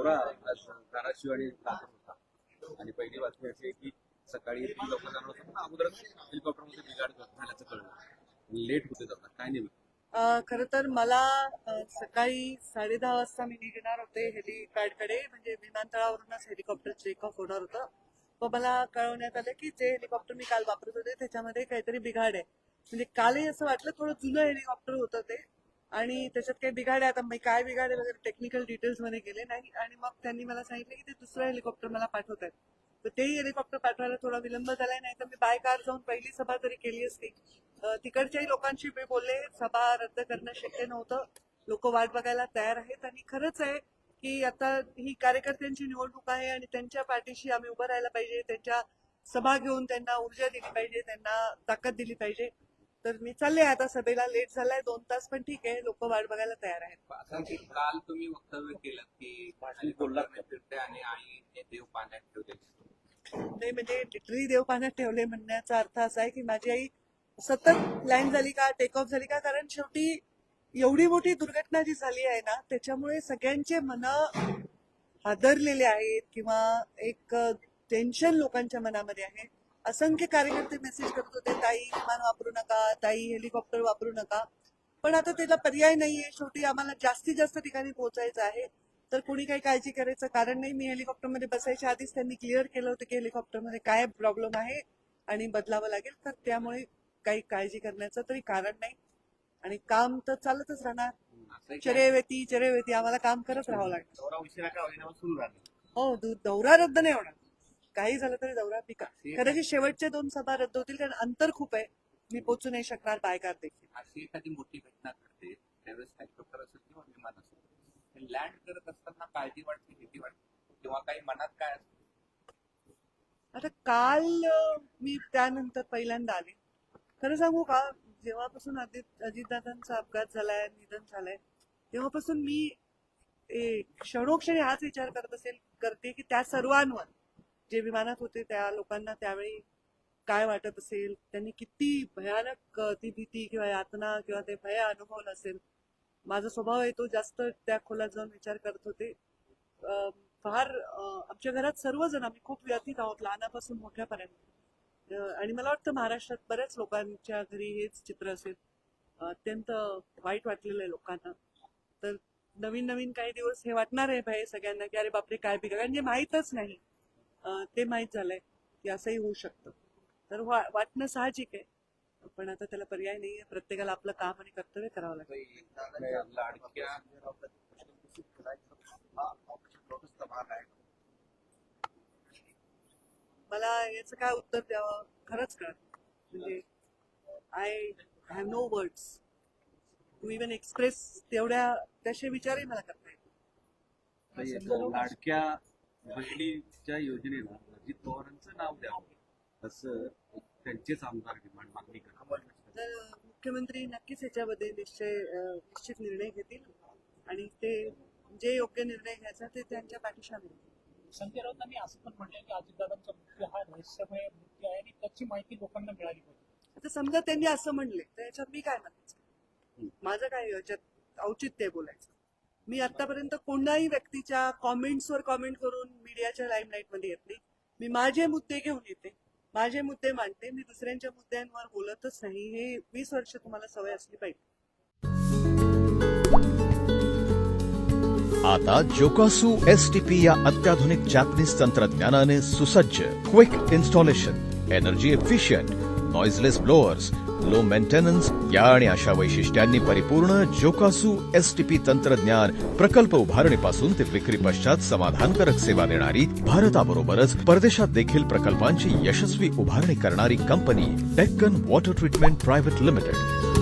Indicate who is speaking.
Speaker 1: दौरा धाराशिव आणि लातूर होता आणि पहिली बातमी अशी आहे की सकाळी 3 लोक जाणार होते पण अगोदरच हेलिकॉप्टरमध्ये बिघाड झाल्याचं कळलं. लेट होते जातात काय नेमकं?
Speaker 2: खरं तर मला सकाळी 10:30 वाजता मी निघणार होते हेलिपॅडकडे, म्हणजे विमानतळावरूनच हेलिकॉप्टर टेक ऑफ होणार होतं. पण मला कळवण्यात आलं की जे हेलिकॉप्टर मी काल वापरत होते त्याच्यामध्ये काहीतरी बिघाड आहे. म्हणजे कालही असं वाटलं थोडं जुनं हेलिकॉप्टर होतं ते आणि त्याच्यात काही बिघाड आहे. आता मी काय बिघाड आहे वगैरे टेक्निकल डिटेल्स मध्ये गेले नाही आणि मग त्यांनी मला सांगितलं की ते दुसरं हेलिकॉप्टर मला पाठवत आहेत. तर तेही हेलिकॉप्टर पाठवायला थोडा विलंब झालाय, नाही तर मी बाय कार जाऊन पहिली सभा तरी केली असती. तिकडच्याही लोकांशी मी बोलले, सभा रद्द करणं शक्य नव्हतं, लोक वाट बघायला तयार आहेत आणि खरंच आहे की आता ही कार्यकर्त्यांची निवडणूक आहे आणि त्यांच्या पाठीशी आम्ही उभं राहायला पाहिजे, त्यांच्या सभा घेऊन त्यांना ऊर्जा दिली पाहिजे, त्यांना ताकद दिली पाहिजे. तर मी चालले आता सभेला, लेट झालाय 2 तास, पण ठीक आहे, लोक वाट बघायला तयार आहेत.
Speaker 3: काल तुम्ही वक्तव्य केलं की भाषण बोलणार फिरते आणि आई देव पाण्यात ठेवले.
Speaker 2: नाही म्हणजे लिटरली देव पाण्यात ठेवले म्हणण्याचा अर्थ असा आहे की माझी आई सतत लँड झाली का, टेक ऑफ झाली का, कारण शेवटी एवढी मोठी दुर्घटना जी झाली आहे ना त्याच्यामुळे सगळ्यांचे मन हादरलेले आहेत किंवा एक टेन्शन लोकांच्या मनामध्ये आहे. असंख्य कार्यकर्ते मेसेज करत होते, ताई विमान वापरू नका, ताई हेलिकॉप्टर वापरू नका, पण आता त्याला पर्याय नाहीये. शेवटी आम्हाला जास्तीत जास्त ठिकाणी पोहोचायचं आहे, तर कोणी काही काळजी करायचं कारण नाही. मी हेलिकॉप्टरमध्ये बसायच्या आधीच त्यांनी क्लिअर केलं होतं की हेलिकॉप्टरमध्ये काय प्रॉब्लेम आहे आणि बदलावं लागेल, तर त्यामुळे काही काळजी करण्याचं तरी कारण नाही आणि काम तर चालतच राहणार. चरेवेती आम्हाला काम करत राहावं लागेल.
Speaker 3: दौरा उशिरा का होईना सुरू झाला.
Speaker 2: हो, दौरा रद्द नाही होणार, काही झालं तरी दौरा पिका. कदाचित शेवटचे 2 सभा रद्द होतील कारण अंतर खूप आहे, मी पोहोचू नाही शकणार बाय कार देखील.
Speaker 3: अशी एखादी मोठी घटना घडते त्यावेळेस हेलिकॉप्टर असेल किंवा विमान असेल, लँड करत असताना काळजी वाटते, भीती वाटते किंवा काही मनात काय असतं?
Speaker 2: आता काल मी त्यानंतर पहिल्यांदा आले. खरं सांगू का, जेव्हापासून अजितदादांचा अपघात झालाय, निधन झालंय, तेव्हापासून मी क्षणोक्षणी हाच विचार करते की त्या सर्वांवर जे विमानात होते त्या लोकांना त्यावेळी काय वाटत असेल, त्यांनी किती भयानक ती भीती किंवा यातना किंवा ते भय अनुभवलं असेल. माझा स्वभाव आहे तो जास्त त्या खोलात जाऊन विचार करत होते. फार आमच्या घरात सर्वजण आम्ही खूप व्यथित आहोत, लहानापासून मोठ्यापर्यंत, आणि मला वाटतं महाराष्ट्रात बऱ्याच लोकांच्या घरी हेच चित्र असेल. अत्यंत वाईट वाटलेलं आहे लोकांना. तर नवीन नवीन काही दिवस हे वाटणार आहे भय सगळ्यांना की अरे बापरे काय बिघाड, कारण जे माहीतच नाही ते माहीत झालंय की असंही होऊ शकतं. तर वाटणं साहजिक आहे, पण आता त्याला पर्याय नाहीये. प्रत्येकाला आपलं काम आणि कर्तव्य करावं लागेल.
Speaker 3: लाडक्या
Speaker 2: मला याचं काय उत्तर द्यावं खरंच कळत, म्हणजे I have no words to even express त्याचे विचारही मला करता येईल.
Speaker 1: लाडक्या बहिणीच्या योजनेला अजित पवारांचं नाव द्यावं असं त्यांचेच आमदार डिमांड मागणी करतात.
Speaker 2: तर मुख्यमंत्री नक्कीच याच्यामध्ये निश्चित निर्णय घेतील आणि ते जे योग्य निर्णय घ्यायचा ते त्यांच्या पाठीशी आम्ही.
Speaker 4: संजय राऊतांनी असं पण म्हटलं की अजितदादांचा मृत्यू हा रहस्यमय मृत्यू आहे आणि त्याची माहिती लोकांना मिळाली पाहिजे.
Speaker 2: आता समजा त्यांनी असं म्हणले तर याच्यात मी काय म्हणायचं, माझं काय याच्यात औचित्य बोलायचं. मी आतापर्यंत कोणाही व्यक्तीच्या कॉमेंट्सवर कॉमेंट करून मीडियाच्या लाईमलाईट मध्ये येत नाही. मी माझे मुद्दे घेऊन येते, माझे मुद्दे मांडते, मी दुसऱ्यांच्या मुद्द्यांवर बोलतच नाही. हे 20 वर्ष तुम्हाला सवय असली पाहिजे.
Speaker 5: आता जोकासू STP या अत्याधुनिक जॅपनीज तंत्रज्ञानाने सुसज्ज, quick installation, energy efficient, noiseless blowers, low maintenance या आणि अशा वैशिष्ट्यांनी परिपूर्ण जोकासू STP तंत्रज्ञान प्रकल्प उभारणीपासून ते विक्री पश्चात समाधानकारक सेवा देणारी, भारताबरोबरच परदेशात देखील प्रकल्पांची यशस्वी उभारणी करणारी company Deccan water treatment private limited.